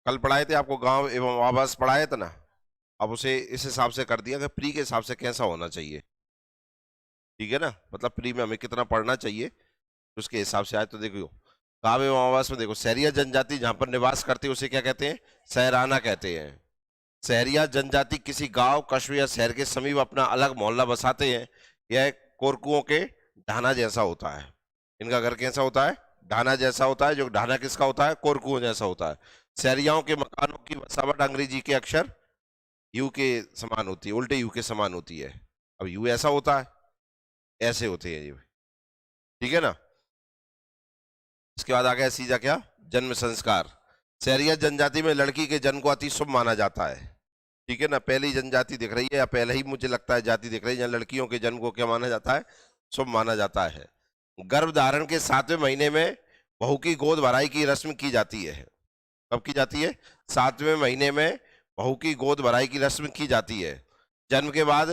कल पढ़ाए थे आपको, गांव एवं आवास पढ़ाए थे ना। अब उसे इस हिसाब से कर दिया कि प्री के हिसाब से कैसा होना चाहिए, ठीक है ना। मतलब प्री में हमें कितना पढ़ना चाहिए उसके हिसाब से। आज तो देखो गांव एवं आवास में देखो, शहरिया जनजाति जहां पर निवास करती है उसे क्या कहते हैं, शहराना कहते हैं। शहरिया जनजाति किसी गांव, कस्बे या शहर के समीप अपना अलग मोहल्ला बसाते हैं। यह कोरकुओं के ढाना जैसा होता है। इनका घर कैसा होता है, ढाना जैसा होता है। जो ढाना किसका होता है, कोरकुओं जैसा होता है। शहरियाओं के मकानों की बसावट अंग्रेजी के अक्षर यू के समान होती है, उल्टे यू के समान होती है। अब यू ऐसा होता है, ऐसे होते हैं ये, ठीक है ना। इसके बाद आ गया सीधा क्या, जन्म संस्कार। शहरिया जनजाति में लड़की के जन्म को अति शुभ माना जाता है, ठीक है ना। पहली जनजाति दिख रही है, या पहले ही मुझे लगता है जाति दिख रही है जहाँ लड़कियों के जन्म को क्या माना जाता है, शुभ माना जाता है। गर्भ धारण के 7वें महीने में बहू की गोद भराई की रस्म की जाती है। कब की जाती है, 7वें महीने में बहू की गोद भराई की रस्म की जाती है। जन्म के बाद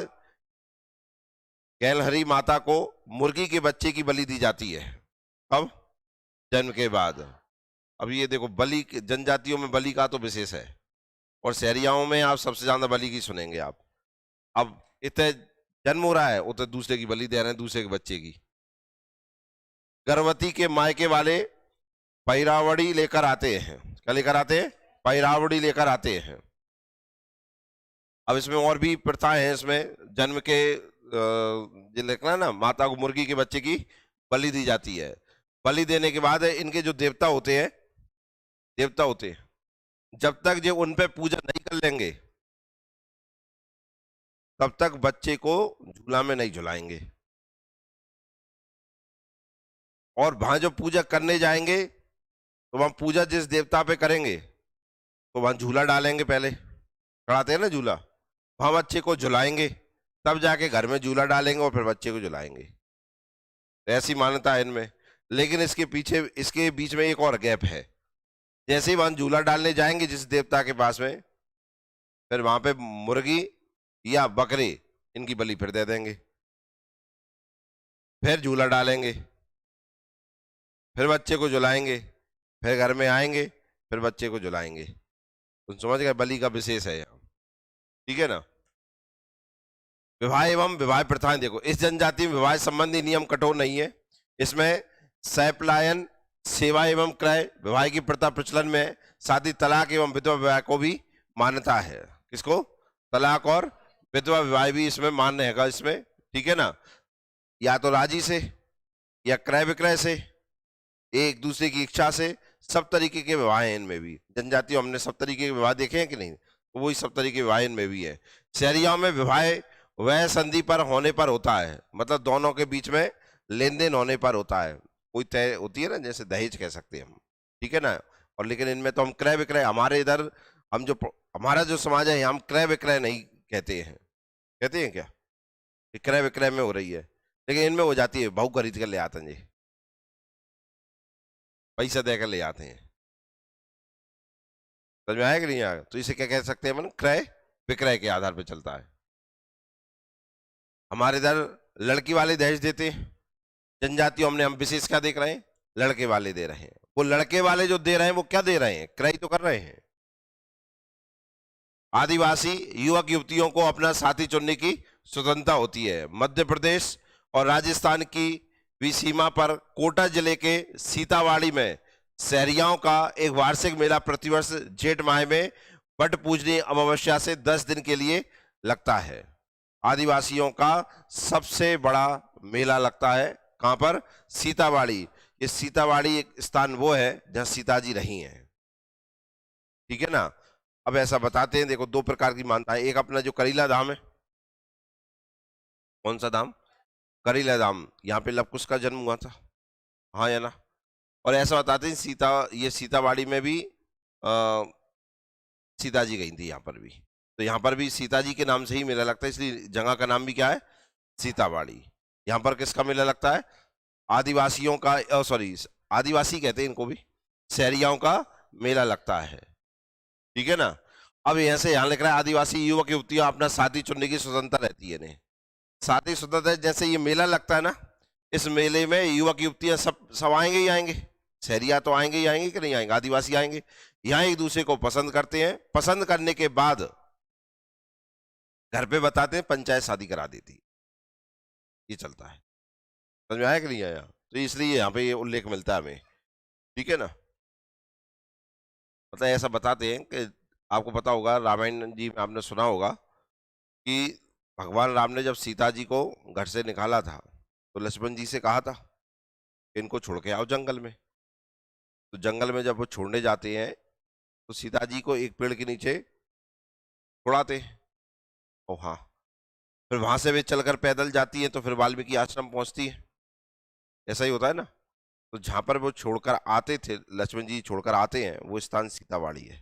गैलहरी माता को मुर्गी के बच्चे की बलि दी जाती है। अब जन्म के बाद, अब ये देखो बलि, जनजातियों में बलि का तो विशेष है, और शहरियाओं में आप सबसे ज्यादा बलि की सुनेंगे आप। अब इतने जन्म हो रहा है, उतने दूसरे की बलि दे रहे हैं, दूसरे के बच्चे की। गर्भवती के मायके वाले पैरावड़ी लेकर आते हैं। क्या लेकर आते हैं, पैरावड़ी लेकर आते हैं। अब इसमें और भी प्रथाएं हैं। इसमें जन्म के जो लिखना ना, माता को मुर्गी के बच्चे की बलि दी जाती है। बलि देने के बाद इनके जो देवता होते हैं, जब तक जो उन पे पूजा नहीं कर लेंगे तब तक बच्चे को झूला में नहीं झुलाएंगे। और वहां जो पूजा करने जाएंगे तो वहां पूजा जिस देवता पे करेंगे तो वहां झूला डालेंगे, पहले चढ़ाते हैं ना झूला, वहां बच्चे को झुलाएंगे, तब जाके घर में झूला डालेंगे और फिर बच्चे को झुलाएंगे। तो ऐसी मान्यता है इनमें। लेकिन इसके पीछे, इसके बीच में एक और गैप है। जैसे ही वहां झूला डालने जाएंगे जिस देवता के पास में, फिर वहां पे मुर्गी या बकरे इनकी बलि फिर दे देंगे, फिर झूला डालेंगे, फिर बच्चे को झुलाएंगे, फिर घर में आएंगे, फिर बच्चे को झुलाएंगे। तुम समझ गए, बलि का विशेष है यहाँ, ठीक है ना। विवाह एवं विवाह प्रथाएं देखो, इस जनजाति में विवाह संबंधी नियम कठोर नहीं है। इसमें सैपलायन, सेवा एवं क्रय, विवाह की प्रथा प्रचलन में है। साथ ही तलाक एवं विधवा विवाह को भी मान्यता है। किसको, तलाक और विधवा विवाह भी इसमें मान्य है इसमें, ठीक है ना। या तो राजी से या क्रय विक्रय से, एक दूसरे की इच्छा से, सब तरीके के विवाह हैं इनमें भी। जनजातियों हमने सब तरीके के विवाह देखे हैं कि नहीं, तो वही सब तरीके के विवाह इनमें भी है। शहरियों में विवाह वह संधि पर होने पर होता है, मतलब दोनों के बीच में लेन देन होने पर होता है। कोई तय होती है ना, जैसे दहेज कह सकते हैं हम, ठीक है ना। और लेकिन इनमें तो हम क्रय विक्रय, हमारे इधर हम जो, हमारा जो समाज है हम क्रय विक्रय नहीं कहते हैं। कहते हैं क्या, कि क्रय विक्रय में हो रही है, लेकिन इनमें हो जाती है। बहू खरीद कर ले आते हैं जी, पैसा देकर ले आते हैं। समझ में आया कि नहीं आया। तो इसे क्या कह सकते हैं, मन क्रय विक्रय के आधार पर चलता है। हमारे इधर लड़की वाले दहेज देते हैं, जनजातियों हमने हम विशेष क्या देख रहे हैं, लड़के वाले दे रहे हैं। वो लड़के वाले जो दे रहे हैं वो क्या दे रहे हैं, क्रय तो कर रहे हैं। आदिवासी युवक युवतियों को अपना साथी चुनने की स्वतंत्रता होती है। मध्य प्रदेश और राजस्थान की भी सीमा पर कोटा जिले के सीतावाड़ी में शहरियाओं का एक वार्षिक मेला प्रतिवर्ष जेठ माह में वट पूजनी अमावस्या से 10 दिन के लिए लगता है। आदिवासियों का सबसे बड़ा मेला लगता है कहां पर, सीतावाड़ी। ये सीतावाड़ी एक स्थान वो है जहां सीता जी रही हैं, ठीक है ना। अब ऐसा बताते हैं, देखो 2 प्रकार की मानता है। एक अपना जो करीला धाम है, कौन सा धाम, करीला धाम, यहाँ पे लव कुश का जन्म हुआ था, हाँ या ना। और ऐसा बताते हैं सीता, ये सीतावाड़ी में भी सीता जी गई थी यहाँ पर भी, तो यहाँ पर भी सीता जी के नाम से ही मेला लगता है, इसलिए जगह का नाम भी क्या है, सीतावाड़ी। यहाँ पर किसका मेला लगता है, आदिवासियों का, सॉरी आदिवासी कहते हैं इनको भी, शहरियाओं का मेला लगता है, ठीक है ना। अब यहाँ से यहाँ लिख रहा है आदिवासी युवक युवतियां अपना साथी चुनने की स्वतंत्रता रहती है इन्हें। साथी स्वतंत्रता, जैसे ये मेला लगता है ना, इस मेले में युवक युवतियां सब सब आएंगे ही आएंगे। शहरिया तो आएंगे ही आएंगे कि नहीं आएंगे, आदिवासी आएंगे। यहाँ एक दूसरे को पसंद करते हैं, पसंद करने के बाद घर पे बताते हैं, पंचायत शादी करा देती है। ये चलता है। समझ में आया कि नहीं आया? तो इसलिए यहाँ पे ये उल्लेख मिलता है हमें, ठीक है ना। मतलब ऐसा बताते हैं कि आपको पता होगा, रामायण जी में आपने सुना होगा कि भगवान राम ने जब सीता जी को घर से निकाला था तो लक्ष्मण जी से कहा था कि इनको छोड़ के आओ जंगल में। तो जंगल में जब वो छोड़ने जाते हैं तो सीता जी को एक पेड़ के नीचे छोड़ाते हैं। ओ हाँ, फिर वहां से वे चलकर पैदल जाती है तो फिर वाल्मीकि आश्रम पहुंचती है। ऐसा ही होता है ना। तो जहां पर वो छोड़कर आते थे, लक्ष्मण जी छोड़कर आते हैं, वो स्थान सीतावाड़ी है।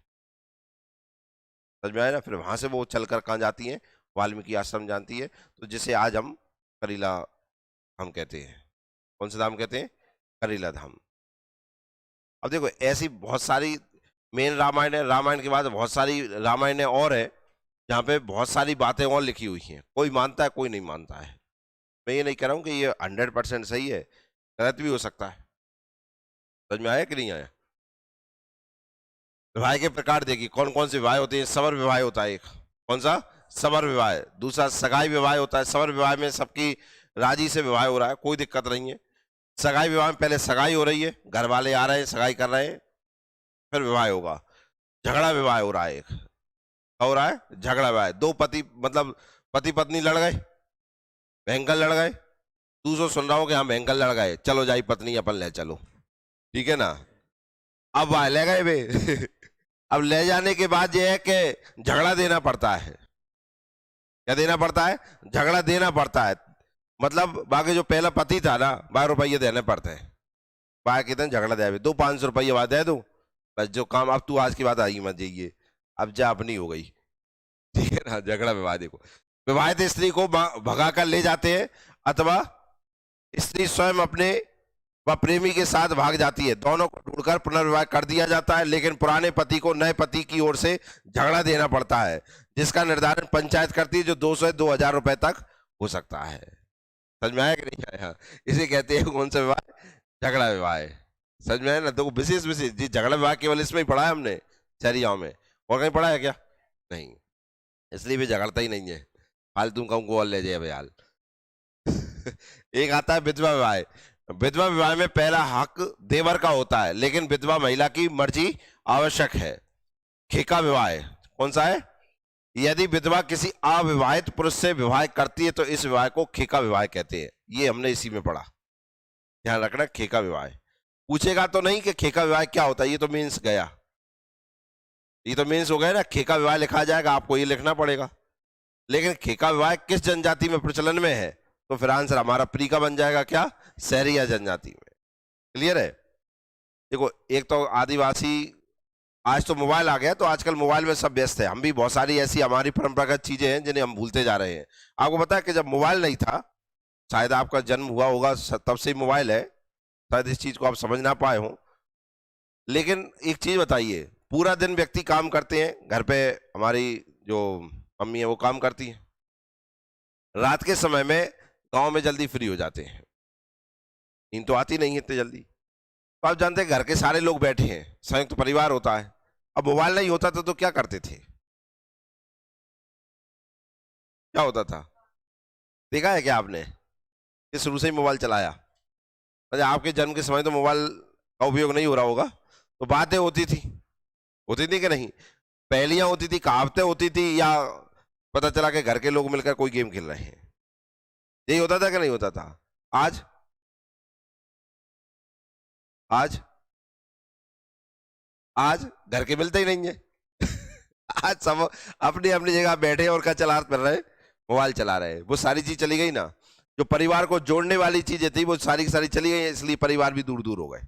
समझ में आया ना। फिर वहां से वो चलकर कहाँ जाती हैं? वाल्मीकि आश्रम जानती है। तो जिसे आज हम करीला धाम कहते हैं। कौन सा धाम कहते हैं? करीला धाम। अब देखो ऐसी बहुत सारी मेन रामायण है, रामायण के बाद बहुत सारी रामायण और है जहाँ पे बहुत सारी बातें और लिखी हुई हैं। कोई मानता है, कोई नहीं मानता है। मैं ये नहीं कह रहा हूँ कि ये 100% सही है, गलत भी हो सकता है। समझ में आया कि नहीं आया? विवाह के प्रकार देखिए, कौन कौन से विवाह होते हैं। सवर विवाह होता है एक। कौन सा? सवर विवाह। दूसरा सगाई विवाह होता है। सवर विवाह में सबकी राजी से विवाह हो रहा है, कोई दिक्कत नहीं है। सगाई विवाह में पहले सगाई हो रही है, घर वाले आ रहे हैं, सगाई कर रहे हैं, फिर विवाह होगा। झगड़ा विवाह हो रहा है एक। क्या हो रहा है? झगड़ा विवाह। दो पति, मतलब पति पत्नी लड़ गए, भयंकर लड़ गए। दूसरों सुन रहा हो कि हाँ भयंकर लड़ गए, चलो जाई पत्नी अपन ले चलो, ठीक है ना। अब वह ले गए वे अब ले जाने के बाद ये है कि झगड़ा देना पड़ता है। क्या देना पड़ता है? झगड़ा देना पड़ता है। मतलब बाकी जो पहला पति था ना, 12 रुपये देने पड़ते हैं। बाकी कितने झगड़ा दे दो, 500 रुपये बाद दे दो, बस जो काम। अब तू आज की बात आई मत जाइए, अब जा अपनी हो गई, ठीक है ना। झगड़ा विवाह। देखो, विवाहित स्त्री को भगा कर ले जाते हैं अथवा स्त्री स्वयं अपने व प्रेमी के साथ भाग जाती है। दोनों को ढूंढकर पुनर्विवाह कर दिया जाता है, लेकिन पुराने पति को नए पति की ओर से झगड़ा देना पड़ता है, जिसका निर्धारण पंचायत करती है, जो 200 से 2000 रुपए तक हो सकता है। समझ में आया कि नहीं आया? इसे कहते हैं कौन सा विवाह? झगड़ा विवाह। समझ में आया ना। तो विशेष विशेष जी, झगड़ा विवाह केवल इसमें ही पढ़ा है हमने चरियाओं में, और कहीं पढ़ा है क्या? नहीं। इसलिए भी झगड़ता ही नहीं है, फालतू का को ले जाए भैया एक आता है विधवा विवाह। विधवा विवाह में पहला हक देवर का होता है, लेकिन विधवा महिला की मर्जी आवश्यक है। खेका विवाह। कौन सा है? यदि विधवा किसी अविवाहित पुरुष से विवाह करती है तो इस विवाह को खेका विवाह कहते हैं। ये हमने इसी में पढ़ा, ध्यान रखना। खेका विवाह पूछेगा तो नहीं कि खेका विवाह क्या होता है, ये तो मीन्स गया, ये तो मीन्स हो गया ना। खेका विवाह लिखा जाएगा, आपको ये लिखना पड़ेगा। लेकिन खेका विवाह किस जनजाति में प्रचलन में है? तो फिर आंसर हमारा प्री का बन जाएगा, क्या? सहरिया जनजाति में। क्लियर है? देखो, एक तो आदिवासी, आज तो मोबाइल आ गया तो आजकल मोबाइल में सब व्यस्त है। हम भी बहुत सारी ऐसी हमारी परंपरागत चीजें हैं जिन्हें हम भूलते जा रहे हैं। आपको पता है कि जब मोबाइल नहीं था, शायद आपका जन्म हुआ होगा तब से मोबाइल है, शायद इस चीज को आप समझ ना पाए हो। लेकिन एक चीज बताइए, पूरा दिन व्यक्ति काम करते हैं घर पे, हमारी जो मम्मी है वो काम करती है, रात के समय में गांव में जल्दी फ्री हो जाते हैं, नींद तो आती नहीं है इतनी जल्दी। तो आप जानते हैं घर के सारे लोग बैठे हैं, संयुक्त परिवार होता है। अब मोबाइल नहीं होता था तो क्या करते थे? क्या होता था? देखा है क्या आपने कि शुरू से ही मोबाइल चलाया? मतलब आपके जन्म के समय तो मोबाइल का उपयोग नहीं हो रहा होगा, तो बातें होती थी कि नहीं? पहेलियां होती थी, कहावतें होती थी, या पता चला कि घर के लोग मिलकर कोई गेम खेल रहे हैं। यही होता था कि नहीं होता था? आज आज आज घर के मिलते ही नहीं है आज सब अपनी अपनी जगह बैठे और क्या चला रहे? मोबाइल चला रहे हैं। वो सारी चीज चली गई ना, जो परिवार को जोड़ने वाली चीजें थी वो सारी की सारी चली गई, इसलिए परिवार भी दूर दूर हो गए।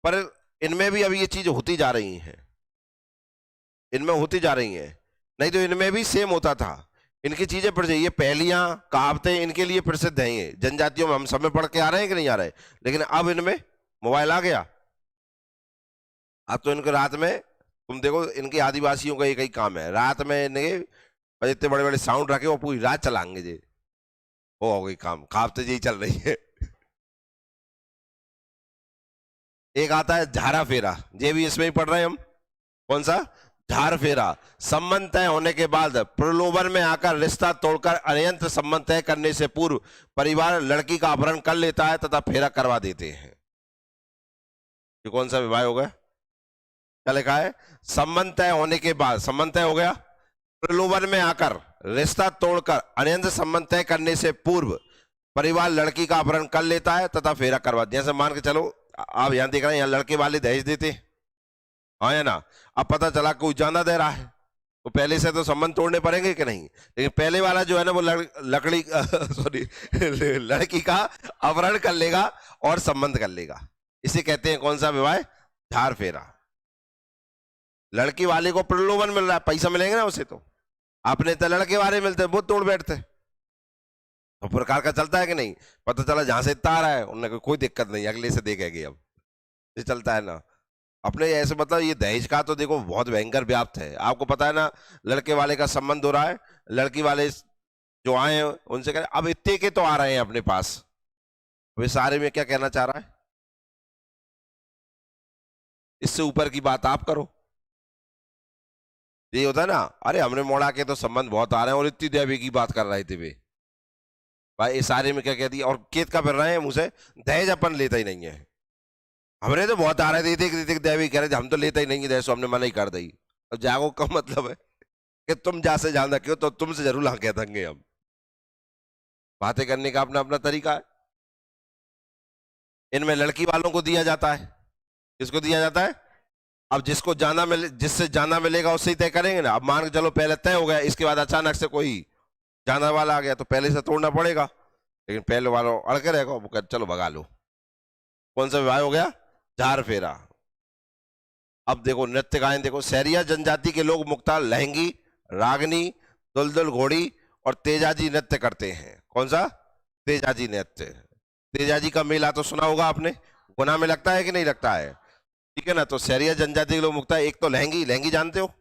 पर इनमें भी अभी ये चीज होती जा रही है, इनमें होती जा रही है। नहीं तो इनमें भी सेम होता था। इनकी चीजें पढ़ जाइए, पहेलियां कहावतें इनके लिए प्रसिद्ध हैं। ये जनजातियों में हम सब में पढ़ के आ रहे हैं कि नहीं आ रहे? लेकिन अब इनमें मोबाइल आ गया। अब तो इनको रात में, तुम देखो इनके आदिवासियों का एक ही काम है, रात में इन्हें इतने बड़े बड़े साउंड रखे वो पूरी रात चलाएंगे जी, वो हो गई काम, कहावतें यही चल रही है। एक आता है झारा फेरा, ये भी इसमें ही पढ़ रहे हैं हम, कौन सा? झार फेरा। संबंध तय होने के बाद प्रलोभन में आकर रिश्ता तोड़कर अनंत संबंध तय करने से पूर्व परिवार लड़की का अपहरण कर लेता है तथा फेरा करवा देते हैं। ये कौन सा विवाह हो गया? क्या लिखा है? संबंध तय होने के बाद, संबंध तय हो गया, प्रलोभन में आकर रिश्ता तोड़कर अनंत संबंध तय करने से पूर्व परिवार लड़की का अपहरण कर लेता है तथा फेरा करवा। जैसे मान के चलो आप यहां देख रहे हैं, यहाँ लड़के वाले दहेज देते हैं, हाँ है ना। अब पता चला कोई ज्यादा दे रहा है तो पहले से तो संबंध तोड़ने पड़ेंगे कि नहीं? लेकिन पहले वाला जो है ना वो लकड़ी सॉरी लड़की का अपहरण कर लेगा और संबंध कर लेगा। इसे कहते हैं कौन सा विवाह? झार फेरा। लड़की वाले को प्रलोभन मिल रहा है, पैसा मिलेंगे ना उसे, तो अपने तो लड़के वाले मिलते वो तोड़ बैठते, तो प्रकार का चलता है कि नहीं? पता चला जहां से इतना आ रहा है उन्हें कोई दिक्कत नहीं, अगले से देखेंगे। अब ये चलता है ना अपने ऐसे। मतलब ये दहेज का तो देखो बहुत भयंकर व्याप्त है। आपको पता है ना, लड़के वाले का संबंध हो रहा है, लड़की वाले जो आए हैं उनसे कह अब इतने के तो आ रहे हैं अपने पास, वे सारे में क्या कहना चाह रहा है? इससे ऊपर की बात आप करो। ये होता है ना, अरे हमने मोड़ा के तो संबंध बहुत आ रहे हैं और इतनी देवी की बात कर रहे थे वे भाई। इस सारे में क्या कह दिया और केत का फिर रहे हैं मुझसे, दहेज अपन लेता ही नहीं है, हमने तो बहुत आ रहे थे देवी कह रहे थे हम तो लेता ही नहीं है दहेज, हमने मना ही कर दी। अब जागो का मतलब है कि तुम जा से जान रखे हो तो तुमसे जरूर हाँ कह देंगे। हम बातें करने का अपना अपना तरीका है। इनमें लड़की वालों को दिया जाता है, किसको दिया जाता है? अब जिसको जाना मिले, जिससे जाना मिलेगा उससे ही तय करेंगे ना। अब मान के चलो पहले तय हो गया, इसके बाद अचानक से कोई जाना वाला आ गया तो पहले से तोड़ना पड़ेगा, लेकिन पहले वालों अड़के रहेगा, चलो भगा लो। कौन सा विवाह हो गया? झार फेरा। अब देखो नृत्य गायन देखो, सहरिया जनजाति के लोग मुक्ता, लहंगी, रागनी, दुलदुल घोड़ी और तेजाजी नृत्य करते हैं। कौन सा? तेजाजी नृत्य। तेजाजी का मेला तो सुना होगा आपने, गुना में लगता है कि नहीं लगता है? ठीक है ना। तो सहरिया जनजाति के लोग मुक्ता, एक तो लहंगी, लहंगी जानते हो?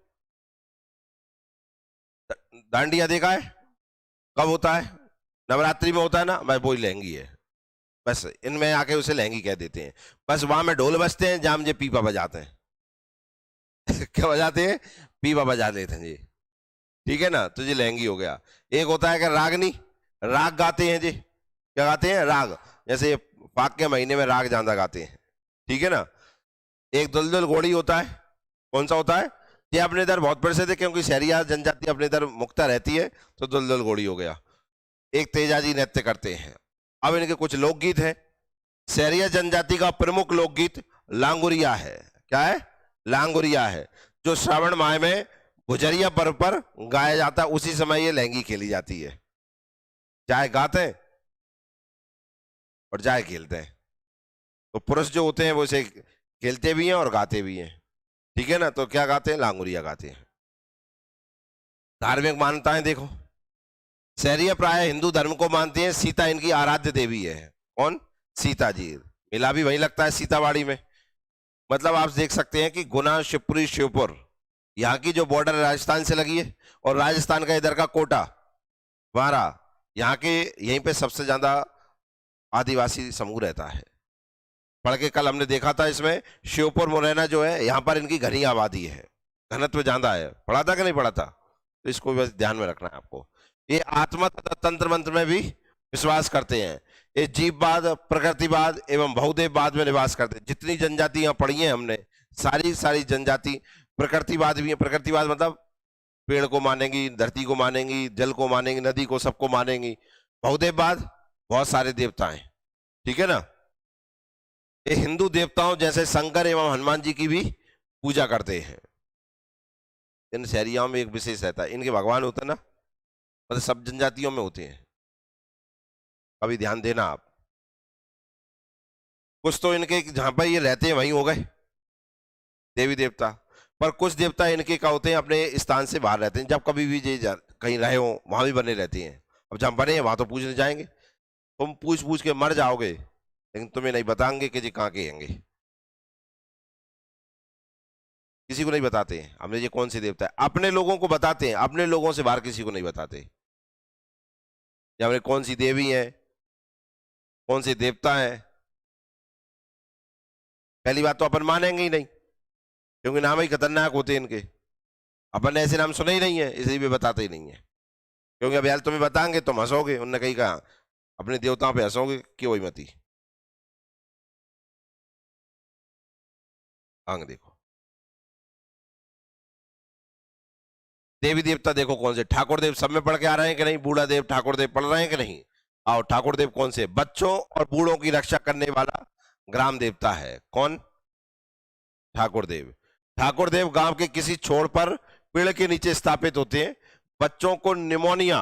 दांडिया देखा है? कब होता है? नवरात्रि में होता है ना, मैं वही लहंगी है। बस इनमें आके उसे लहंगी कह देते हैं। बस वहां में ढोल बजते हैं, जाम जे पीपा बजाते हैं क्या बजाते हैं? पीपा बजा लेते हैं जी। ठीक है ना, तो ये लहंगी हो गया। एक होता है कि रागनी, राग गाते हैं जी। क्या गाते हैं? राग। जैसे फाग के महीने में राग जांदा गाते हैं, ठीक है ना। एक दुलदुल घोड़ी होता है। कौन सा होता है? ये अपने इधर बहुत प्रसिद्ध है क्योंकि शहरिया जनजाति अपने इधर मुक्ता रहती है, तो दुलदुल घोड़ी हो गया। एक तेजाजी नृत्य करते हैं। अब इनके कुछ लोकगीत हैं। शहरिया जनजाति का प्रमुख लोकगीत लांगुरिया है। क्या है? लांगुरिया है, जो श्रावण माह में गुजरिया पर्व पर गाया जाता है। उसी समय ये लहंगी खेली जाती है, चाहे गाते हैं और चाहे खेलते हैं। तो पुरुष जो होते हैं वो इसे खेलते भी हैं और गाते भी हैं, ठीक है ना। तो क्या गाते हैं? लांगुरिया गाते हैं। धार्मिक मान्यताएं देखो, शहरिया प्राय हिंदू धर्म को मानते हैं, सीता इनकी आराध्य देवी है। कौन? सीता जी। मेला भी वही लगता है सीतावाड़ी में। मतलब आप देख सकते हैं कि गुना, शिवपुरी, शिवपुर, यहाँ की जो बॉर्डर राजस्थान से लगी है और राजस्थान का इधर का कोटा, वारा, यहाँ के यहीं पे सबसे ज्यादा आदिवासी समूह रहता है। पढ़ के कल हमने देखा था, इसमें शिवपुर मुरैना जो है यहाँ पर इनकी घनी आबादी है, घनत्व ज्यादा है। पढ़ा था कि नहीं पढ़ा था? तो इसको बस ध्यान में रखना है आपको। ये आत्मा तथा तंत्र मंत्र में भी विश्वास करते हैं। ये जीववाद, प्रकृतिवाद एवं बहुदेववाद में निवास करते हैं। जितनी जनजाति यहाँ पढ़ी है हमने, सारी सारी जनजाति प्रकृतिवाद भी है। प्रकृतिवाद मतलब पेड़ को मानेंगी, धरती को मानेंगी, जल को मानेंगी, नदी को, सबको मानेंगी। बहुदेववाद, बहुत सारे देवता हैं, ठीक है ना। ये हिंदू देवताओं जैसे शंकर एवं हनुमान जी की भी पूजा करते हैं। इन शहरियाओं में एक विशेष रहता है, इनके भगवान होते हैं ना, मतलब सब जनजातियों में होते हैं, कभी ध्यान देना आप। कुछ तो इनके जहां पर ये रहते हैं वहीं हो गए देवी देवता, पर कुछ देवता इनके क्या होते हैं, अपने स्थान से बाहर रहते हैं। जब कभी भी ये कहीं रहे हो वहां भी बने रहते हैं। अब जहां बने हैं वहां तो पूछने जाएंगे, तुम पूछ पूछ के मर जाओगे, लेकिन तुम्हें नहीं बताएंगे कि जी कहाँ के हैंगे। किसी को नहीं बताते हैं हमने ये कौन सी देवता है। अपने लोगों को बताते हैं, अपने लोगों से बाहर किसी को नहीं बताते। या हमने कौन सी देवी है, कौन सी देवता है, पहली बात तो अपन मानेंगे ही नहीं। क्योंकि नाम ही खतरनाक होते हैं इनके। अपन ने ऐसे नाम सुने ही नहीं है, इसलिए भी बताते ही नहीं है। क्योंकि अब यार तुम्हें बताएंगे तुम हंसोगे, उनने कहीं कहा अपने देवताओं पे हंसोगे कि वही मती। आंग देखो, देवी देवता देखो कौन से, ठाकुर देव सब में पढ़ के आ रहे हैं कि नहीं, बूढ़ा देव ठाकुर देव पढ़ रहे हैं कि नहीं। आओ, ठाकुर देव कौन से, बच्चों और बूढ़ों की रक्षा करने वाला ग्राम देवता है। कौन? ठाकुर देव। ठाकुर देव गांव के किसी छोर पर पेड़ के नीचे स्थापित होते हैं। बच्चों को निमोनिया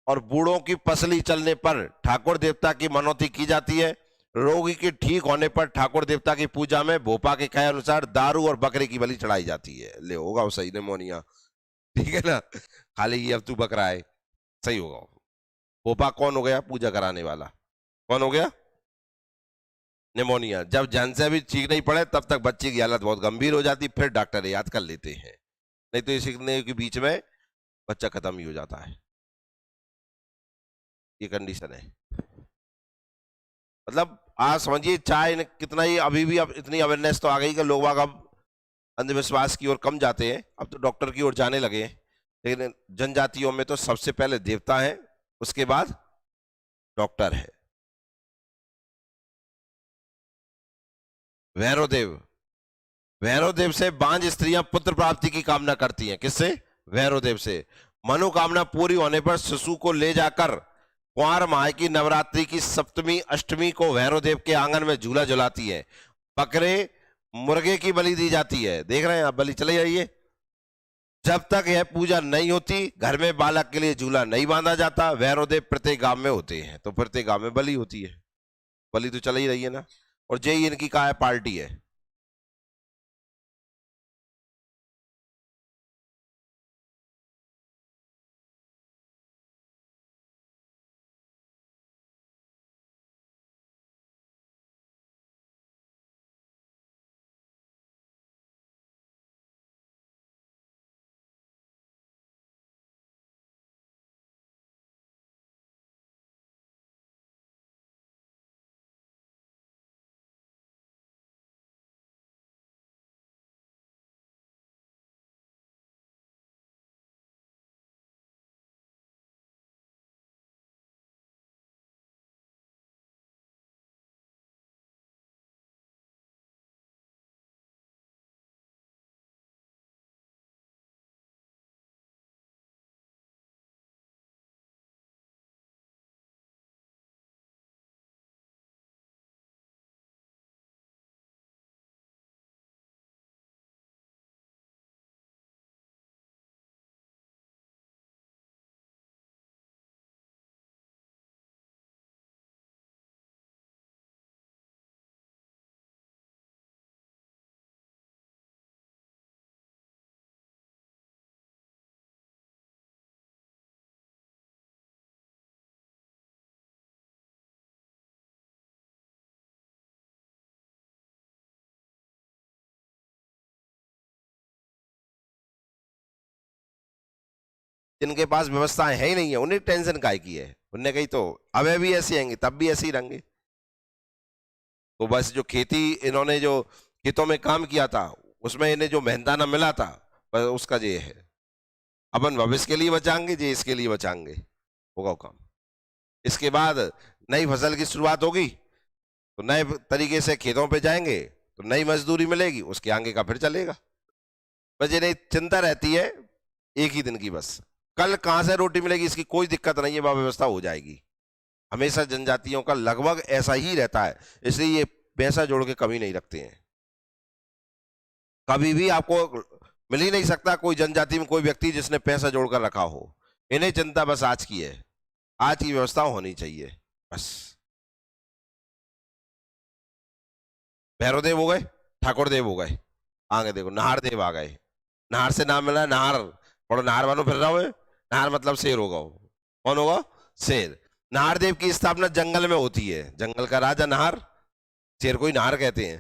और बूढ़ों की पसली चलने पर ठाकुर देवता की मनौती की जाती है। रोगी के ठीक होने पर ठाकुर देवता की पूजा में भोपा के कहे अनुसार दारू और बकरे की बलि चढ़ाई जाती है। ले होगा वो सही, निमोनिया, ठीक है ना, खाली ये अब तू बकरा है, सही होगा। भोपा कौन हो गया? पूजा कराने वाला। कौन हो गया? निमोनिया। जब जन से भी ठीक नहीं पड़े तब तक बच्चे की हालत बहुत गंभीर हो जाती, फिर डॉक्टर याद कर लेते हैं, नहीं तो सीखने के बीच में बच्चा खत्म ही हो जाता है। ये कंडीशन है। मतलब आज समझिए, चाहे कितना ही अभी भी अब इतनी अवेयरनेस तो आ गई कि लोग बाग अब अंधविश्वास की ओर कम जाते हैं, अब तो डॉक्टर की ओर जाने लगे हैं। लेकिन जनजातियों में तो सबसे पहले देवता है, उसके बाद डॉक्टर है। भैरव देव। भैरव देव से बांझ स्त्रियां पुत्र प्राप्ति की कामना करती हैं। किससे? भैरव देव से। मनोकामना पूरी होने पर शिशु को ले जाकर कुंवार माह की नवरात्रि की सप्तमी अष्टमी को भैरव देव के आंगन में झूला झुलाती है। बकरे मुर्गे की बलि दी जाती है। देख रहे हैं आप, बलि चले जाइए। जब तक यह पूजा नहीं होती घर में बालक के लिए झूला नहीं बांधा जाता। भैरव देव प्रत्येक गांव में होते हैं, तो प्रत्येक गांव में बलि होती है। बलि तो चल ही रही है ना। और जय इनकी का है, पार्टी है। जिनके पास व्यवस्थाएं है ही नहीं है, उन्हें टेंशन काय की है। उनने कही तो अब भी ऐसे आएंगे, तब भी ऐसे ही रहेंगे। तो बस जो खेती इन्होंने जो खेतों में काम किया था, उसमें इन्हें जो मेहनताना मिला था, बस उसका ये है। अपन भविष्य के लिए बचाएंगे, जे इसके लिए बचाएंगे, होगा वो काम। इसके बाद नई फसल की शुरुआत होगी, तो नए तरीके से खेतों पे जाएंगे, तो नई मजदूरी मिलेगी, उसके आगे का फिर चलेगा। बस इन्हें चिंता रहती है एक ही दिन की, बस कल कहां से रोटी मिलेगी इसकी कोई दिक्कत नहीं है, वह व्यवस्था हो जाएगी। हमेशा जनजातियों का लगभग ऐसा ही रहता है, इसलिए ये पैसा जोड़ के कभी नहीं रखते हैं। कभी भी आपको मिल ही नहीं सकता कोई जनजाति में कोई व्यक्ति जिसने पैसा जोड़कर रखा हो। इन्हें चिंता बस आज की है, आज की व्यवस्था होनी चाहिए बस। भैरव देव हो गए, ठाकुर देव हो गए, आगे देखो नाहर देव आ गए। नाहर से नाम मिला है, नाहर बड़ो, नाहर वालों फिर रहा हो। नाहर मतलब शेर होगा वो। कौन होगा? शेर। नाहर देव की स्थापना जंगल में होती है। जंगल का राजा नाहर, शेर को ही नाहर कहते हैं।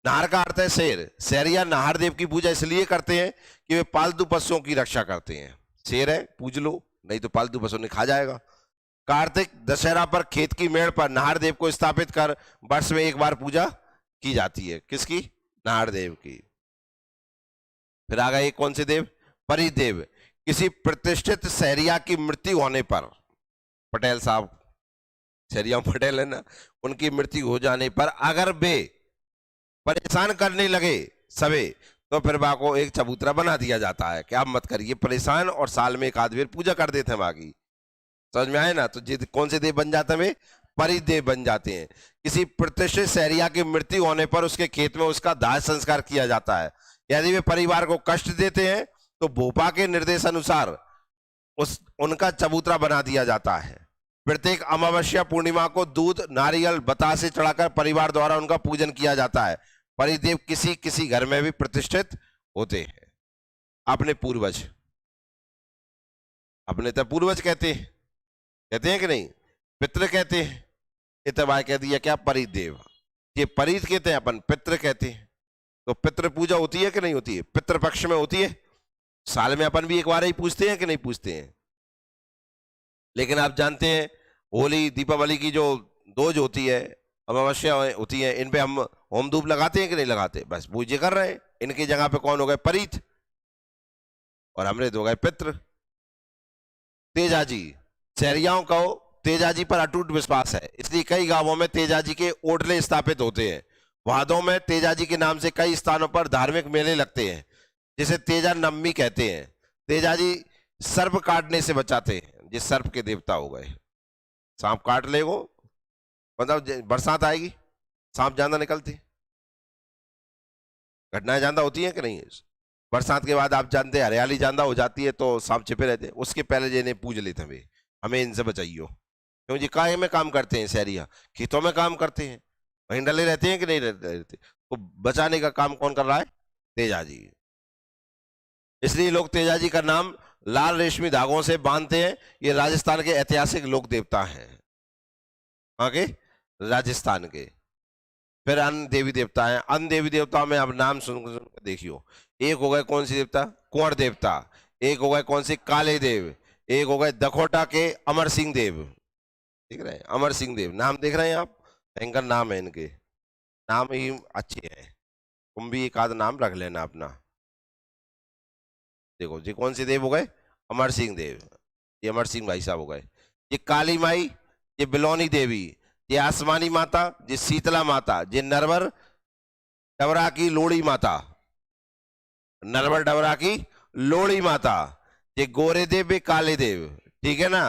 नाहर का अर्थ है शेर। शेरिया नाहर देव की पूजा इसलिए करते हैं कि वे पालतू पशुओं की रक्षा करते हैं। शेर है, पूज लो, नहीं तो पालतू पशु ने खा जाएगा। कार्तिक दशहरा पर खेत की मेड़ पर नाहर देव को स्थापित कर वर्ष में एक बार पूजा की जाती है। किसकी? नाहर देव की। फिर आ गए कौन से देव? परिदेव। किसी प्रतिष्ठित शहरिया की मृत्यु होने पर, पटेल साहब, शहरिया पटेल है ना, उनकी मृत्यु हो जाने पर अगर वे परेशान करने लगे सबे, तो फिर बा को एक चबूतरा बना दिया जाता है कि आप मत करिए परेशान, और साल में एक आध बार पूजा कर देते हैं बाकी। समझ में आए ना? तो कौन से देव बन जाते हैं? परिदेव बन जाते हैं। किसी प्रतिष्ठित शहरिया की मृत्यु होने पर उसके खेत में उसका दाह संस्कार किया जाता है। यदि वे परिवार को कष्ट देते हैं तो भोपा के निर्देश अनुसार उनका चबूतरा बना दिया जाता है। प्रत्येक अमावस्या पूर्णिमा को दूध, नारियल, बतासे चढ़ाकर परिवार द्वारा उनका पूजन किया जाता है। परिदेव किसी किसी घर में भी प्रतिष्ठित होते हैं। अपने पूर्वज, अपने तो पूर्वज कहते हैं कि नहीं? पितृ कहते हैं। इतवा कह दिया क्या? परिदेव। ये परित कहते हैं, अपन पितृ कहते हैं। तो पितृ पूजा होती है कि नहीं होती है? पितृ पक्ष में होती है। साल में अपन भी एक बार ही पूछते हैं कि नहीं पूछते हैं? लेकिन आप जानते हैं होली, दीपावली की जो दोज होती है, अमावस्या होती है, इन पे हम होम धूप लगाते हैं कि नहीं लगाते? बस पूजा कर रहे हैं। इनकी जगह पे कौन हो गए? परित, और अमृत हो गए पितृ। तेजाजी, शहरियाओं का तेजाजी पर अटूट विश्वास है, इसलिए कई गांवों में तेजाजी के ओटले स्थापित होते हैं। वादों में तेजाजी के नाम से कई स्थानों पर धार्मिक मेले लगते हैं, जिसे तेजा नम्मी कहते हैं। तेजाजी सर्प काटने से बचाते हैं। जिस सर्प के देवता हो गए, सांप काट लेगो, मतलब बरसात आएगी, सांप ज्यादा निकलते, घटनाएं ज्यादा होती हैं कि नहीं? बरसात के बाद आप जानते हैं हरियाली ज्यादा हो जाती है, तो सांप छिपे रहते हैं। उसके पहले जिन्हें पूज लेते हैं, हमें इनसे बचाइयो। क्योंकि काहे में काम करते हैं शहरिया? खेतों में काम करते हैं, वहीं डले रहते हैं कि नहीं रहते? तो बचाने का काम कौन कर रहा है? तेजाजी। इसलिए लोग तेजाजी का नाम लाल रेशमी धागों से बांधते हैं। ये राजस्थान के ऐतिहासिक लोक देवता हैं। आगे राजस्थान के। फिर अन्य देवी देवता हैं। अन्य देवी देवताओं में अब नाम सुन देखियो। एक हो गए कौन सी देवता? कुंवर देवता। एक हो गए कौन सी? काले देव। एक हो गए दखोटा के अमर सिंह देव। देख रहे हैं? अमर सिंह देव नाम देख रहे हैं आप? भयंकर नाम है इनके, नाम ही अच्छे हैं। तुम भी एक आध नाम रख लेना अपना। देखो जी कौन से देव हो गए? अमर सिंह देव। ये अमर सिंह भाई साहब हो गए। ये काली माई, ये बिलौनी देवी, ये आसमानी माता, ये शीतला माता, ये नरवर डबरा की लोड़ी माता, नरवर डबरा की लोड़ी माता, ये गोरे देव, ये काले देव, ठीक है ना?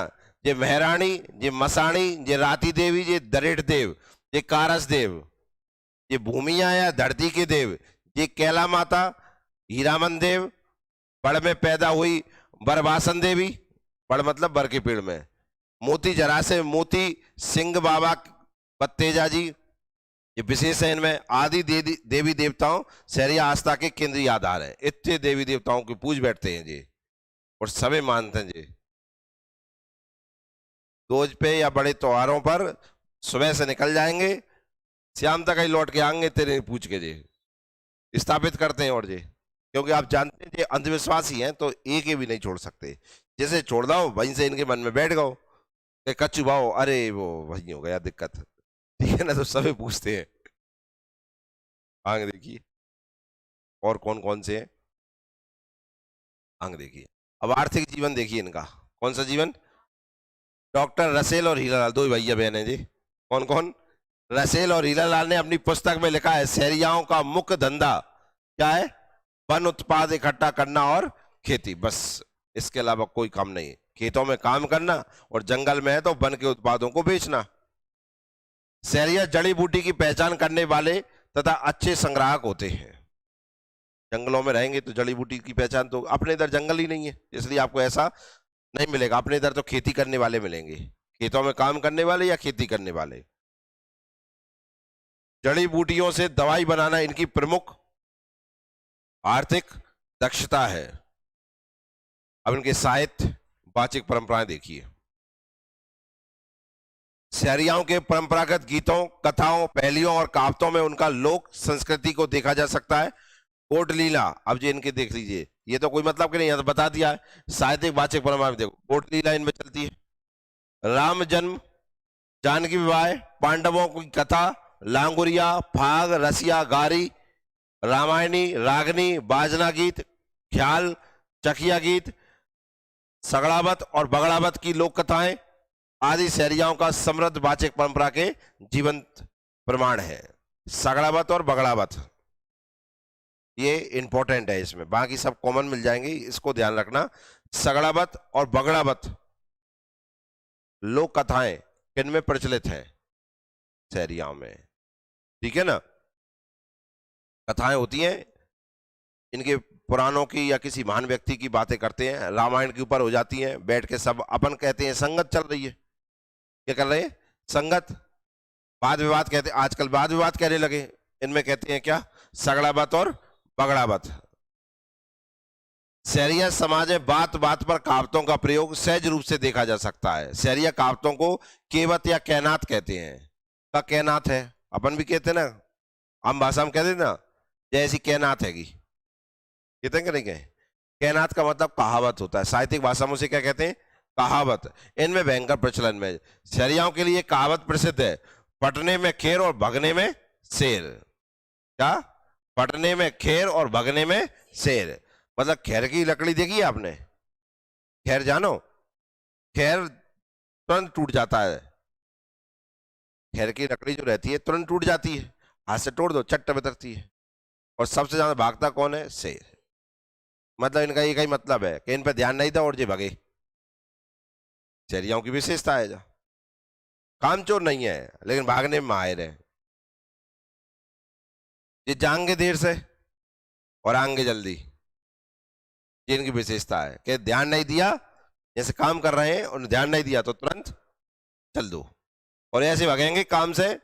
ये मेहरानी, ये मसाणी, ये राती देवी, ये दरेट देव, ये कारस देव, ये भूमि आया धरती के देव, ये कैला माता, हीरामन देव, बड़ में पैदा हुई बरबासन देवी, बड़ मतलब बर के पेड़ में, मोती जरा से मोती सिंह बाबा बत्तेजा जी, ये विशेष है इनमें। आदि देवी देवताओं शहरिया आस्था के केंद्रीय आधार है। इतने देवी देवताओं की पूज बैठते हैं जी, और सभी मानते हैं जी। दोज पे या बड़े त्योहारों पर सुबह से निकल जाएंगे, शाम तक ही लौट के आएंगे तेरे पूछ के जी, स्थापित करते हैं। और जी क्योंकि आप जानते हैं ये अंधविश्वासी हैं, तो एक ही भी नहीं छोड़ सकते। जैसे छोड़ दो वहीं से इनके मन में बैठ गओ कि कच्चू भाव, अरे वो वही हो गया दिक्कत, ठीक है ना? तो सभी पूछते हैं। आगे देखिए और कौन कौन से हैं। आगे देखिए अब आर्थिक जीवन देखिए इनका। कौन सा जीवन? डॉक्टर रसेल और हीरालाल, दो भैया बहन हैं जी। कौन कौन? रसेल और हीरालाल ने अपनी पुस्तक में लिखा है शहरियाओं का मुख्य धंधा क्या है? वन उत्पाद इकट्ठा करना और खेती, बस इसके अलावा कोई काम नहीं। खेतों में काम करना और जंगल में है तो वन के उत्पादों को बेचना। शहरिया जड़ी बूटी की पहचान करने वाले तथा अच्छे संग्राहक होते हैं। जंगलों में रहेंगे तो जड़ी बूटी की पहचान, तो अपने इधर जंगल ही नहीं है इसलिए आपको ऐसा नहीं मिलेगा। अपने इधर तो खेती करने वाले मिलेंगे, खेतों में काम करने वाले या खेती करने वाले। जड़ी बूटियों से दवाई बनाना इनकी प्रमुख आर्थिक दक्षता है। अब इनके साहित्य वाचिक परंपराएं देखिए। शहरियाओं के परंपरागत गीतों, कथाओं, पहेलियों और कहावतों में उनका लोक संस्कृति को देखा जा सकता है। कोट लीला, अब जी इनके देख लीजिए, ये तो कोई मतलब कि नहीं, यहाँ तो बता दिया है। साहित्यिक वाचिक परंपरा में देखो कोट लीला इनमें चलती है। राम जन्म, जानकी विवाह, पांडवों की कथा, लांगुरिया, फाग, रसिया, गारी, रामायणी, रागनी, बाजना गीत, ख्याल, चकिया गीत, सगड़ावत और बगड़ावत की लोक कथाएं आदि शहरियाओं का समृद्ध वाचिक परंपरा के जीवंत प्रमाण है। सगड़ावत और बगड़ावत ये इंपॉर्टेंट है, इसमें बाकी सब कॉमन मिल जाएंगे, इसको ध्यान रखना। सगड़ावत और बगड़ावत लोक कथाएं किन में प्रचलित है? शहरियाओं में, ठीक है ना। कथाएं होती हैं, इनके पुराणों की या किसी महान व्यक्ति की बातें करते हैं, रामायण के ऊपर हो जाती हैं, बैठ के सब अपन कहते हैं संगत चल रही है। क्या कर रहे हैं? संगत। वाद विवाद कहते हैं, आजकल वाद विवाद कहने लगे, इनमें कहते हैं क्या? सगड़ावत और बगड़ावत। शहरिया समाज में बात बात पर कहावतों का प्रयोग सहज रूप से देखा जा सकता है। शहरिया कहावतों को केवत या कहनात कहते हैं। का कहनात है, अपन भी कहते हैं ना, आम भाषा में कहते हैं ना, जैसी कहनात हैगी, कहते हैं कि नहीं कहे? कहनात का मतलब कहावत होता है, साहित्यिक भाषा में उसे क्या कहते हैं? कहावत। इनमें भयंकर प्रचलन में शहरियाओं के लिए कहावत प्रसिद्ध है, पटने में खेर और भगने में शेर। क्या? पटने में खेर और भगने में शेर, मतलब खैर की लकड़ी देखी है आपने? खैर जानो, खैर तुरंत टूट जाता है। खैर की लकड़ी जो रहती है तुरंत टूट जाती है, हाथ से तोड़ दो चट्ट बितरती है। और सबसे ज्यादा भागता कौन है? शेर। मतलब इनका एक ही मतलब है कि इन पर ध्यान नहीं था और जे भगे। शहरियाओं की विशेषता है, जो कामचोर नहीं है लेकिन भागने में माहिर है। ये जाएंगे देर से और आएंगे जल्दी, ये इनकी विशेषता है कि ध्यान नहीं दिया, जैसे काम कर रहे हैं और ध्यान नहीं दिया तो तुरंत चल दो, और ऐसे भागेंगे काम से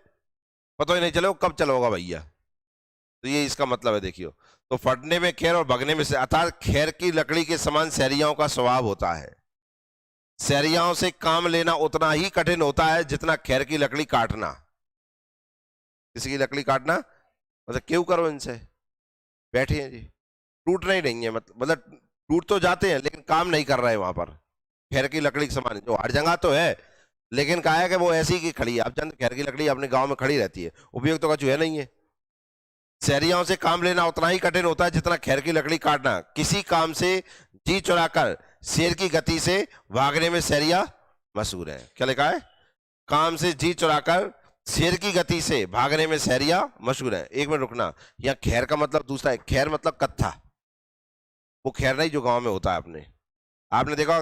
पता ही नहीं चलो कब चलोगा भैया। तो ये इसका मतलब है, देखियो। तो फटने में खैर और भगने में से, अर्थात खैर की लकड़ी के समान शहरियाओं का स्वभाव होता है। शहरियाओं से काम लेना उतना ही कठिन होता है जितना खैर की लकड़ी काटना। किसी की लकड़ी काटना मतलब क्यों करो इनसे, बैठे हैं जी, टूट नहीं है, मतलब टूट तो जाते हैं लेकिन काम नहीं कर रहे हैं वहां पर। खैर की लकड़ी के समान, जो हर जगह तो है लेकिन कहा है कि वो ऐसी की खड़ी है। आप जानते खैर की लकड़ी अपने गांव में खड़ी रहती है, उपयोग तो का है नहीं है। शहरियाओं से काम लेना उतना ही कठिन होता है जितना खैर की लकड़ी काटना। किसी काम से जी चुराकर शेर की गति से भागने में शहरिया मशहूर है। क्या लिखा है? काम से जी चुराकर शेर की गति से भागने में शहरिया मशहूर है। एक मिनट रुकना, यहाँ खैर का मतलब दूसरा है। खैर मतलब कत्था, वो खैर नहीं जो गांव में होता है। आपने देखा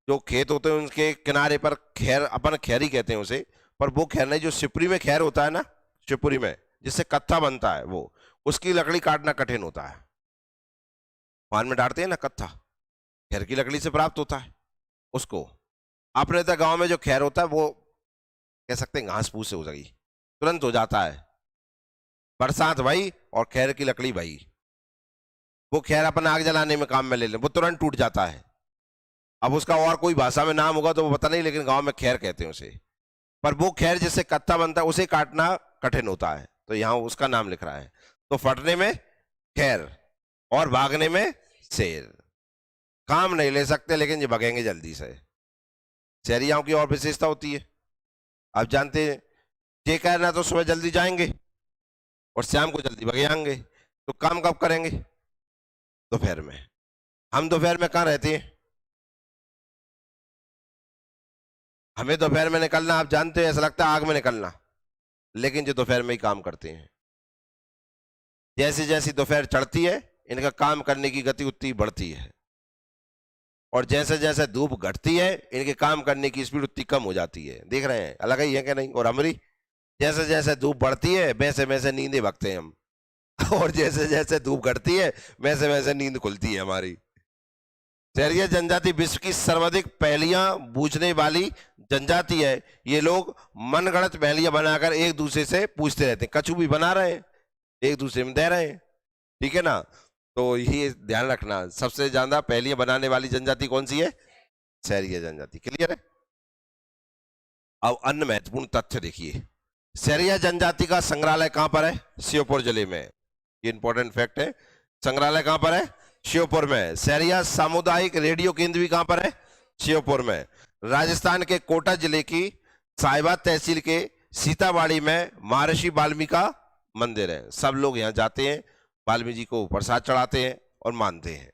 जो खेत होते हैं उनके किनारे पर खैर, अपन खैरी कहते हैं उसे, पर वो खैर नहीं जो शिवपुरी में खैर होता है ना, शिवपुरी में जिससे कत्था बनता है, वो उसकी लकड़ी काटना कठिन होता है। पान में डालते हैं ना कत्था, खैर की लकड़ी से प्राप्त होता है उसको। अपने तो गांव में जो खैर होता है वो कह सकते हैं घास फूस से हो जाएगी, तुरंत हो जाता है। बरसात भाई और खैर की लकड़ी भाई, वो खैर अपन आग जलाने में काम में ले लें, वो तुरंत टूट जाता है। अब उसका और कोई भाषा में नाम होगा तो वो पता नहीं, लेकिन गांव में खैर कहते हैं उसे। पर वो खैर जिससे कत्था बनता है उसे काटना कठिन होता है, तो यहाँ उसका नाम लिख रहा है। तो फटने में खैर और भागने में शेर। काम नहीं ले सकते लेकिन ये भगेंगे जल्दी से। शहरियाओं की और विशेषता होती है, आप जानते हैं, ये कहना तो सुबह जल्दी जाएंगे और शाम को जल्दी भगे आएंगे। तो काम कब करेंगे? दोपहर में। हम दोपहर में कहाँ रहते हैं? हमें दोपहर में निकलना, आप जानते हैं, ऐसा लगता है आग में निकलना, लेकिन जो दोपहर में ही काम करते हैं। जैसे जैसी दोपहर चढ़ती है इनका काम करने की गति उतनी बढ़ती है, और जैसे जैसे धूप घटती है इनके काम करने की स्पीड उतनी कम हो जाती है। देख रहे हैं, अलग ही है क्या नहीं? और हमारी जैसे जैसे धूप बढ़ती है वैसे वैसे नींदें भगते हैं हम, और जैसे जैसे धूप घटती है वैसे वैसे नींद खुलती है हमारी। शहरिया जनजाति विश्व की सर्वाधिक पहेलियां बूझने वाली जनजाति है। ये लोग मनगढ़ंत पहेलियां बनाकर एक दूसरे से पूछते रहते हैं। कछु भी बना रहे हैं, एक दूसरे में दे रहे हैं, ठीक है ना। तो ये ध्यान रखना, सबसे ज्यादा पहेलियां बनाने वाली जनजाति कौन सी है? शहरिया जनजाति। क्लियर है? अब अन्य महत्वपूर्ण तथ्य देखिए। शहरिया जनजाति का संग्रहालय कहां पर है? श्योपुर जिले में। ये इंपॉर्टेंट फैक्ट है। संग्रहालय कहां पर है? श्योपुर में। शहरिया सामुदायिक रेडियो केंद्र भी कहां पर है? श्योपुर में। राजस्थान के कोटा जिले की साहिबा तहसील के सीताबाड़ी में महर्षि वाल्मीकि का मंदिर है। सब लोग यहाँ जाते हैं, वाल्मीकि जी को प्रसाद चढ़ाते हैं और मानते हैं।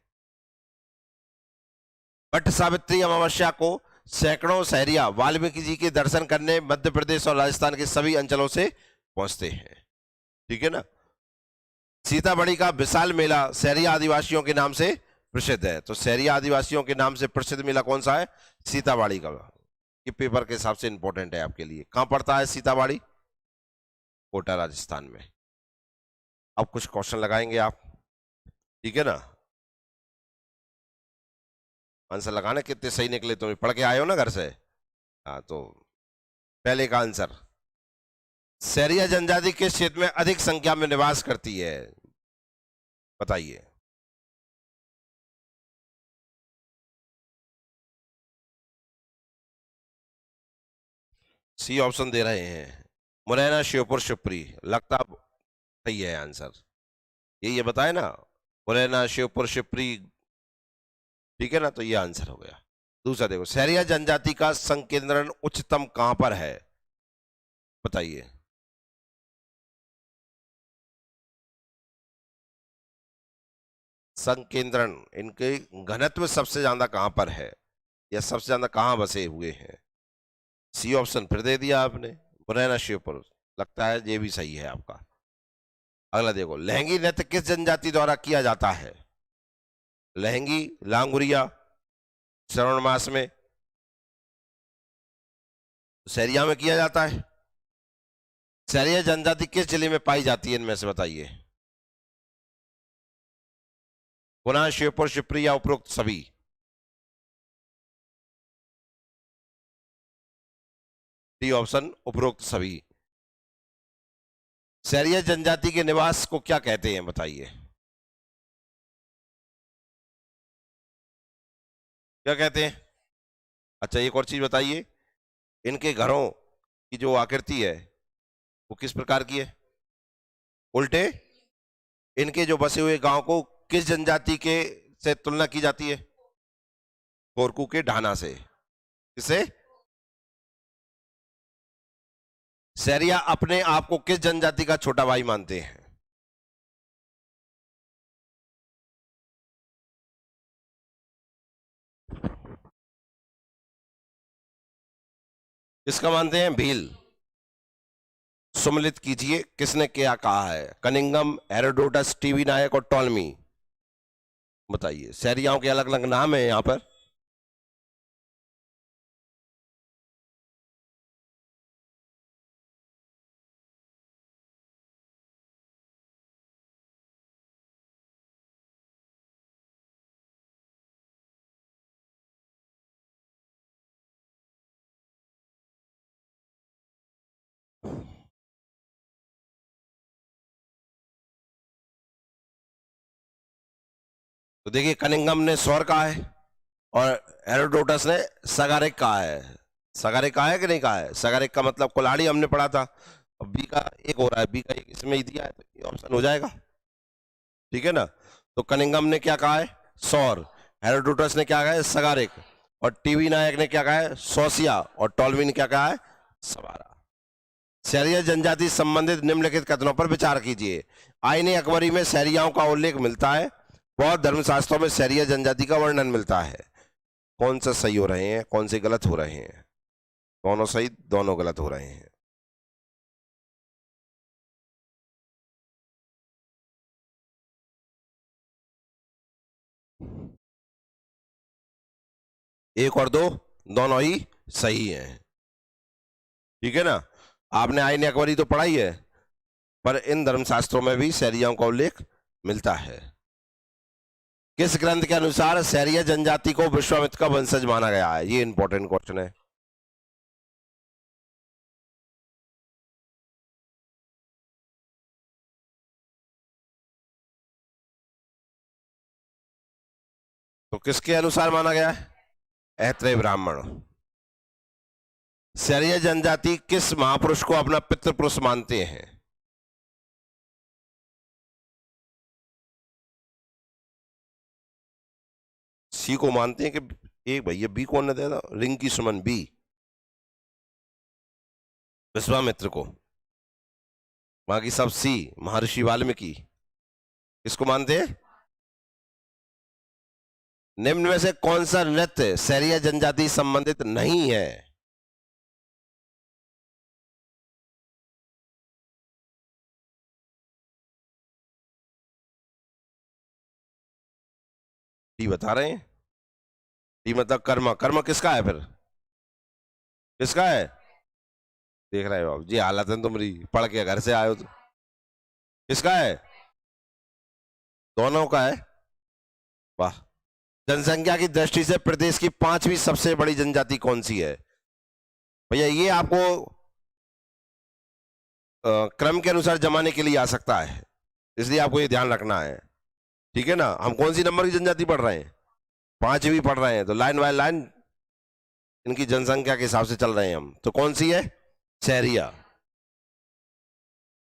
वट सावित्री अमावस्या को सैकड़ों सहरिया वाल्मीकि जी के दर्शन करने मध्य प्रदेश और राजस्थान के सभी अंचलों से पहुंचते हैं। ठीक है ना। सीतामढ़ी का विशाल मेला सहरिया आदिवासियों के नाम से प्रसिद्ध है। तो सहरिया आदिवासियों के नाम से प्रसिद्ध मेला कौन सा है? सीतामढ़ी का। ये पेपर के हिसाब से इंपॉर्टेंट है आपके लिए। कहां पड़ता है सीतामढ़ी? कोटा, राजस्थान में। अब कुछ क्वेश्चन लगाएंगे आप, ठीक है ना। आंसर लगाने कितने सही निकले, तुम्हें पढ़ के आए हो ना घर से। हाँ, तो पहले का आंसर, सहरिया जनजाति किस क्षेत्र में अधिक संख्या में निवास करती है? बताइए। सी ऑप्शन दे रहे हैं, मुरैना, श्योपुर, शिवपुरी। लगता सही है आंसर, ये बताए ना, मुरैना, श्योपुर, शिवपुरी। ठीक है ना, तो ये आंसर हो गया। दूसरा देखो, सहरिया जनजाति का संकेंद्रण उच्चतम कहां पर है? बताइए। संकेंद्रण, इनके घनत्व सबसे ज्यादा कहां पर है, या सबसे ज्यादा कहां बसे हुए हैं? सी ऑप्शन फिर दे दिया आपने, मुरैना, श्योपुर। लगता है ये भी सही है आपका। अगला देखो, लहंगी नृत्य किस जनजाति द्वारा किया जाता है? लहंगी, लांगुरिया, श्रावण मास में, सहरिया में किया जाता है। सहरिया जनजाति किस जिले में पाई जाती है इनमें से? बताइए। गुना, श्योपुर, शिवपुरी या उपरोक्त सभी? डी ऑप्शन, उपरोक्त सभी। सहरिया जनजाति के निवास को क्या कहते हैं? बताइए। क्या कहते हैं? अच्छा, एक और चीज बताइए, इनके घरों की जो आकृति है वो किस प्रकार की है? उल्टे। इनके जो बसे हुए गांव को किस जनजाति के से तुलना की जाती है? कोरकू के ढाना से। किसे? सहरिया अपने आप को किस जनजाति का छोटा भाई मानते हैं? किसका मानते हैं? भील। सुमिलित कीजिए, किसने क्या कहा है? कनिंगम, हेरोडोटस, टीवी नायक और टॉलमी। बताइए। सहरियाओं के अलग अलग नाम है यहां पर। तो देखिए, कनिंगम ने सौर कहा है और हेरोडोटस ने सगारिक कहा है। सगारिक कहा है कि नहीं कहा है? सगारिक का मतलब कुल्हाड़ी हमने पढ़ा था। अब बी का एक हो रहा है, बी का एक इसमें ही दिया है, तो ये ऑप्शन हो जाएगा। ठीक है ना। तो कनिंगम ने क्या कहा है? सौर। हेरोडोटस ने क्या कहा है? सगारिक। और टीवी नायक ने क्या कहा है? सोसिया। और टॉलमी ने क्या कहा है? सवारा। सहरिया जनजाति संबंधित निम्नलिखित कथनों पर विचार कीजिए। आईने अकबरी में सहरियाओं का उल्लेख मिलता है। बौद्ध धर्मशास्त्रों में सहरिया जनजाति का वर्णन मिलता है। कौन सा सही हो रहे हैं, कौन से गलत हो रहे हैं? दोनों सही, दोनों गलत हो रहे हैं। एक और दो, दोनों ही सही हैं। ठीक है ना। आपने आईने अकबरी तो पढ़ाई है, पर इन धर्मशास्त्रों में भी सहरियाओं का उल्लेख मिलता है। किस ग्रंथ के अनुसार सहरिया जनजाति को विश्वामित्र का वंशज माना गया है? ये इंपॉर्टेंट क्वेश्चन है। तो किसके अनुसार माना गया है? ऐत्रेय ब्राह्मण। सहरिया जनजाति किस महापुरुष को अपना पितृपुरुष मानते हैं? सी को मानते हैं कि एक भैया, बी कौन ने दिया था? रिंकी सुमन, बी विश्वामित्र को। बाकी सब सी, महर्षि वाल्मीकि। किसको मानते हैं? निम्न में से कौन सा नृत्य सैरिया जनजाति संबंधित नहीं है? डी बता रहे हैं। डी मतलब कर्म। कर्म किसका है फिर? किसका है? देख रहे हो आप जी, हालत है तुम्हारी, पढ़ के घर से आए हो तो। किसका है? दोनों का है। वाह। जनसंख्या की दृष्टि से प्रदेश की 5वीं सबसे बड़ी जनजाति कौन सी है? भैया ये आपको क्रम के अनुसार जमाने के लिए आ सकता है, इसलिए आपको ये ध्यान रखना है। ठीक है ना? हम कौन सी नंबर की जनजाति पढ़ रहे हैं? 5वीं पढ़ रहे हैं, तो लाइन बाय लाइन इनकी जनसंख्या के हिसाब से चल रहे हैं हम। तो कौन सी है? सहरिया।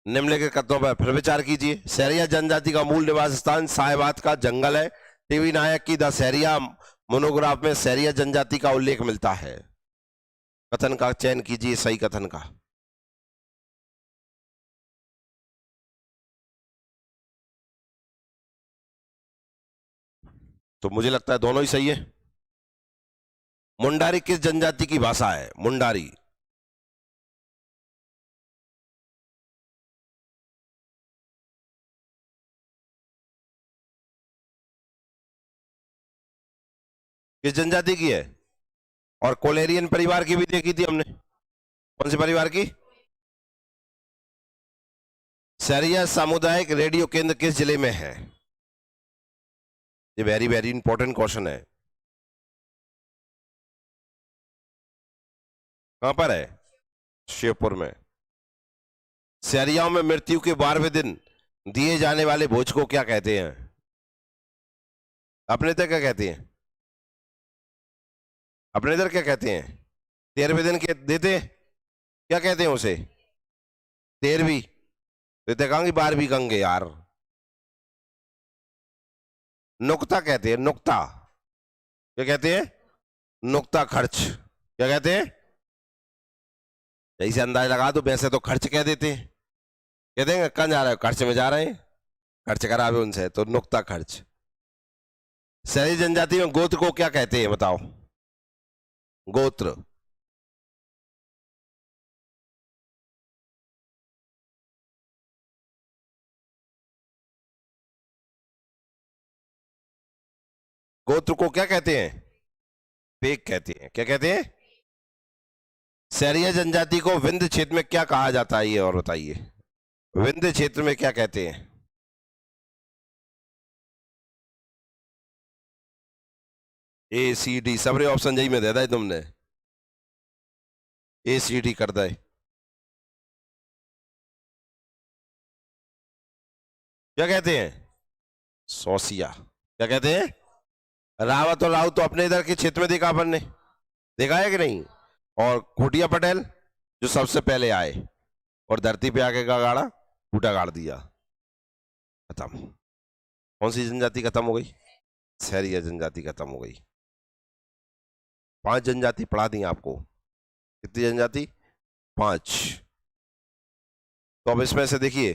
निम्नलिखित कथनों पर फिर विचार कीजिए। सहरिया जनजाति का मूल निवास स्थान साहेबाद का जंगल है। टीवी नायक की द सहरिया मोनोग्राफ में सहरिया जनजाति का उल्लेख मिलता है। कथन का चयन कीजिए, सही कथन का। तो मुझे लगता है दोनों ही सही है। मुंडारी किस जनजाति की भाषा है? मुंडारी। किस जनजाति की है? और कोलेरियन परिवार की भी देखी थी हमने। कौन से परिवार की? सहरिया सामुदायिक रेडियो केंद्र किस जिले में है? ये वेरी वेरी इंपॉर्टेंट क्वेश्चन है। कहां पर है? शिवपुर में। सहरियाओं में मृत्यु के 12वें दिन दिए जाने वाले भोज को क्या कहते हैं? अपने इधर क्या कहते हैं? अपने इधर क्या कहते हैं? 13वें दिन के देते क्या कहते हैं उसे? 13वीं देते कहेंगे, 12वीं कहेंगे यार। नुक्ता कहते हैं, नुक्ता। क्या कहते हैं? नुक्ता खर्च। क्या कहते हैं? यही से अंदाज लगा दो, वैसे तो खर्च कह देते हैं। कहते हैं कहाँ जा रहे हो? खर्च में जा रहे हैं, खर्च करावे उनसे, तो नुक्ता खर्च। शहरी जनजाति में गोत्र को क्या कहते हैं बताओ? गोत्र। गोत्र को क्या कहते हैं? पेक कहते हैं। क्या कहते हैं? सहरिया जनजाति को विंध्य क्षेत्र में क्या कहा जाता है, ये और बताइए। विंध्य क्षेत्र में क्या कहते हैं? ए सी डी सबरे ऑप्शन यही में दे दा तुमने। ए सी डी कर दे। क्या कहते हैं? सोसिया। क्या कहते हैं? रावत और राउत तो अपने इधर के क्षेत्र में देखा अपन ने, देखा है कि नहीं? और खुटिया पटेल जो सबसे पहले आए और धरती पे आके का गाड़ा खूटा गाड़ दिया, खत्म। कौन सी जनजाति खत्म हो गई? सहरिया जनजाति खत्म हो गई। 5 जनजाति पढ़ा दी आपको। कितनी जनजाति? 5। तो अब इसमें से देखिए